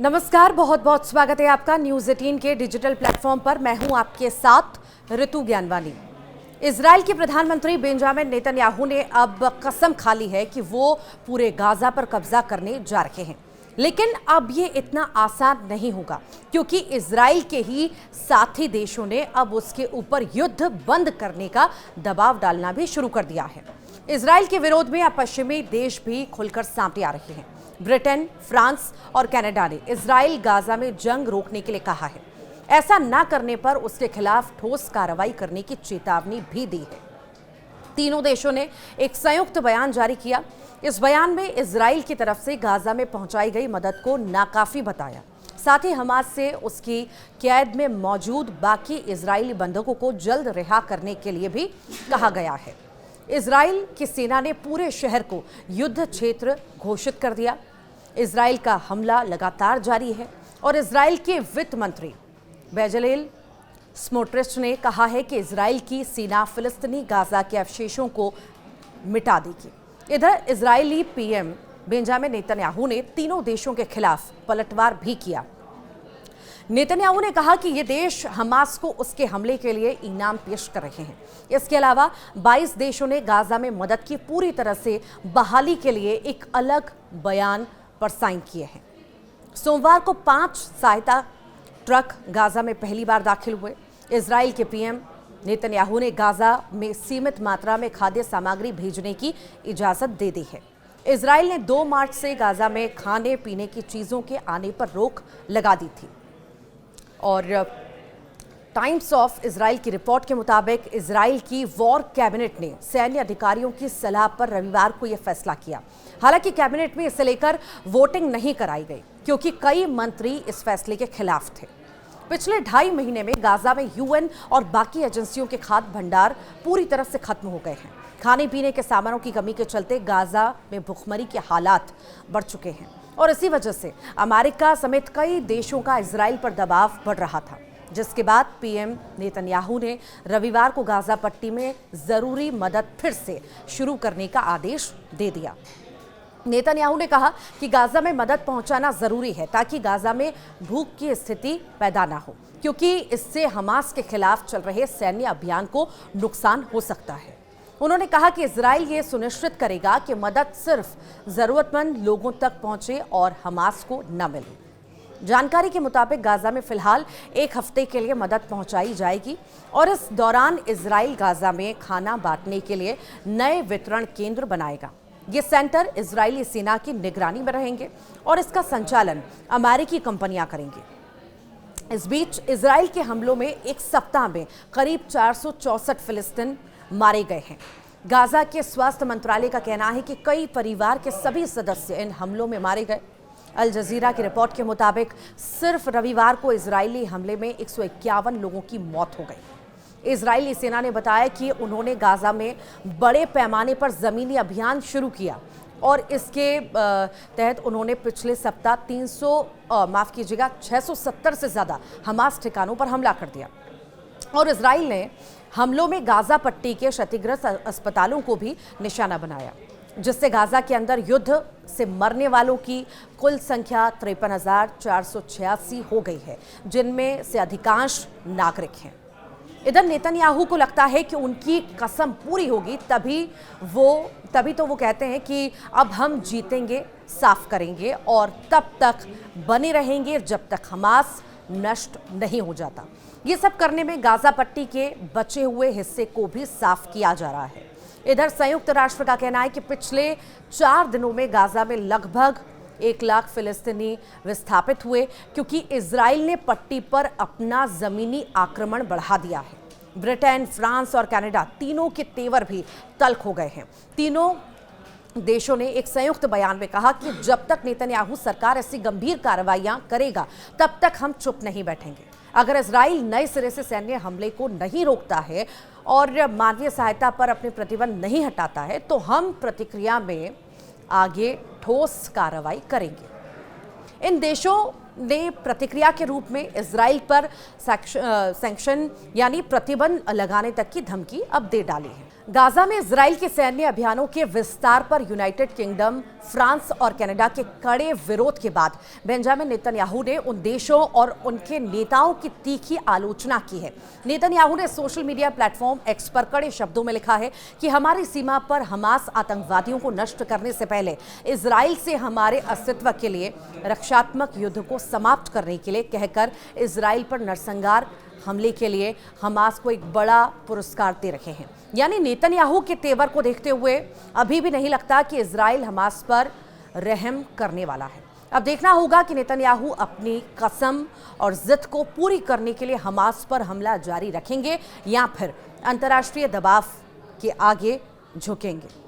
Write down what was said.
नमस्कार, बहुत बहुत स्वागत है आपका न्यूज़ 18 के डिजिटल प्लेटफॉर्म पर। मैं हूं आपके साथ ऋतु ज्ञानवानी। इजराइल के प्रधानमंत्री बेंजामिन नेतन्याहू ने अब कसम खा ली है कि वो पूरे गाजा पर कब्जा करने जा रहे हैं, लेकिन अब ये इतना आसान नहीं होगा क्योंकि इजराइल के ही साथी देशों ने अब उसके ऊपर युद्ध बंद करने का दबाव डालना भी शुरू कर दिया है। इजराइल के विरोध में अब पश्चिमी देश भी खुलकर सामने आ रहे हैं। ब्रिटेन, फ्रांस और कनाडा ने इजराइल गाजा में जंग रोकने के लिए कहा है। ऐसा न करने पर उसके खिलाफ ठोस कार्रवाई करने की चेतावनी भी दी है। तीनों देशों ने एक संयुक्त बयान जारी किया। इस बयान में इजराइल की तरफ से गाजा में पहुंचाई गई मदद को नाकाफी बताया। साथ ही हमास से उसकी कैद में मौजूद बाकी इजरायली बंधकों को जल्द रिहा करने के लिए भी कहा गया है। इजराइल की सेना ने पूरे शहर को युद्ध क्षेत्र घोषित कर दिया। इजराइल का हमला लगातार जारी है और इजराइल के वित्त मंत्री बेजलेल स्मोट्रिच ने कहा है कि इजराइल की सेना फिलिस्तीनी गाजा के अवशेषों को मिटा देगी। इधर इजरायली पीएम बेंजामिन नेतन्याहू ने तीनों देशों के खिलाफ पलटवार भी किया। नेतन्याहू ने कहा कि ये देश हमास को उसके हमले के लिए इनाम पेश कर रहे हैं। इसके अलावा 22 देशों ने गाजा में मदद की पूरी तरह से बहाली के लिए एक अलग बयान पर साइन किए हैं। सोमवार को 5 सहायता ट्रक गाजा में पहली बार दाखिल हुए। इजराइल के पीएम नेतन्याहू ने गाजा में सीमित मात्रा में खाद्य सामग्री भेजने की इजाजत दे दी है। इजराइल ने 2 मार्च से गाजा में खाने पीने की चीजों के आने पर रोक लगा दी थी। और टाइम्स ऑफ इजराइल की रिपोर्ट के मुताबिक इजराइल की वॉर कैबिनेट ने सैन्य अधिकारियों की सलाह पर रविवार को यह फैसला किया। हालांकि कैबिनेट में इसे लेकर वोटिंग नहीं कराई गई क्योंकि कई मंत्री इस फैसले के खिलाफ थे। पिछले 2.5 महीने में गाजा में यूएन और बाकी एजेंसियों के खाद्य भंडार पूरी तरह से खत्म हो गए हैं। खाने पीने के सामानों की कमी के चलते गाजा में भुखमरी के हालात बढ़ चुके हैं और इसी वजह से अमेरिका समेत कई देशों का इजराइल पर दबाव बढ़ रहा था, जिसके बाद पीएम नेतन्याहू ने रविवार को गाजा पट्टी में जरूरी मदद फिर से शुरू करने का आदेश दे दिया। नेतन्याहू ने कहा कि गाजा में मदद पहुंचाना जरूरी है ताकि गाजा में भूख की स्थिति पैदा ना हो, क्योंकि इससे हमास के खिलाफ चल रहे सैन्य अभियान को नुकसान हो सकता है। उन्होंने कहा कि इजराइल ये सुनिश्चित करेगा कि मदद सिर्फ जरूरतमंद लोगों तक पहुंचे और हमास को न मिले। जानकारी के मुताबिक गाजा में फिलहाल 1 हफ्ते के लिए मदद पहुंचाई जाएगी और इस दौरान इजराइल गाजा में खाना बांटने के लिए नए वितरण केंद्र बनाएगा। ये सेंटर इजरायली सेना की निगरानी में रहेंगे और इसका संचालन अमेरिकी कंपनियां करेंगी। इस बीच इजराइल के हमलों में एक सप्ताह में करीब 464 फिलिस्तीन मारे गए हैं। गाजा के स्वास्थ्य मंत्रालय का कहना है कि कई परिवार के सभी सदस्य इन हमलों में मारे गए। अल जजीरा की रिपोर्ट के मुताबिक सिर्फ रविवार को इजरायली हमले में 151 लोगों की मौत हो गई। इजरायली सेना ने बताया कि उन्होंने गाजा में बड़े पैमाने पर जमीनी अभियान शुरू किया और इसके तहत उन्होंने पिछले सप्ताह 670 से ज़्यादा हमास ठिकानों पर हमला कर दिया और इजराइल ने हमलों में गाजा पट्टी के क्षतिग्रस्त अस्पतालों को भी निशाना बनाया, जिससे गाजा के अंदर युद्ध से मरने वालों की कुल संख्या 53,486 हो गई है, जिनमें से अधिकांश नागरिक हैं। इधर नेतन्याहू को लगता है कि उनकी कसम पूरी होगी, तभी तो वो कहते हैं कि अब हम जीतेंगे, साफ करेंगे और तब तक बने रहेंगे जब तक हमास नष्ट नहीं हो जाता। ये सब करने में गाजा पट्टी के बचे हुए हिस्से को भी साफ किया जा रहा है। इधर संयुक्त राष्ट्र का कहना है कि पिछले 4 दिनों में गाजा में लगभग 1 लाख फिलिस्तीनी विस्थापित हुए क्योंकि इजराइल ने पट्टी पर अपना जमीनी आक्रमण बढ़ा दिया है। ब्रिटेन, फ्रांस और कनाडा तीनों के तेवर भी तल्ख हो गए हैं। तीनों देशों ने एक संयुक्त बयान में कहा कि जब तक नेतन्याहू सरकार ऐसी गंभीर कार्रवाइयां करेगा तब तक हम चुप नहीं बैठेंगे। अगर इजराइल नए सिरे से सैन्य हमले को नहीं रोकता है और मानवीय सहायता पर अपने प्रतिबंध नहीं हटाता है तो हम प्रतिक्रिया में आगे ठोस कार्रवाई करेंगे। इन देशों ने प्रतिक्रिया के रूप में इजराइल पर सैंक्शन यानी प्रतिबंध लगाने तक की धमकी अब दे डाली है। गाजा में इजराइल के सैन्य अभियानों के विस्तार पर यूनाइटेड किंगडम, फ्रांस और कनाडा के कड़े विरोध के बाद बेंजामिन नेतन्याहू ने उन देशों और उनके नेताओं की तीखी आलोचना की है। नेतन्याहू ने सोशल मीडिया प्लेटफॉर्म एक्स पर कड़े शब्दों में लिखा है कि हमारी सीमा पर हमास आतंकवादियों को नष्ट करने से पहले इजराइल से हमारे अस्तित्व के लिए रक्षात्मक युद्ध को समाप्त करने के लिए कहकर इजराइल पर नरसंहार हमले के लिए हमास को एक बड़ा पुरस्कार दे रहे हैं। यानी नेतन्याहू के तेवर को देखते हुए अभी भी नहीं लगता कि इजराइल हमास पर रहम करने वाला है। अब देखना होगा कि नेतन्याहू अपनी कसम और जिद को पूरी करने के लिए हमास पर हमला जारी रखेंगे या फिर अंतर्राष्ट्रीय दबाव के आगे झुकेंगे।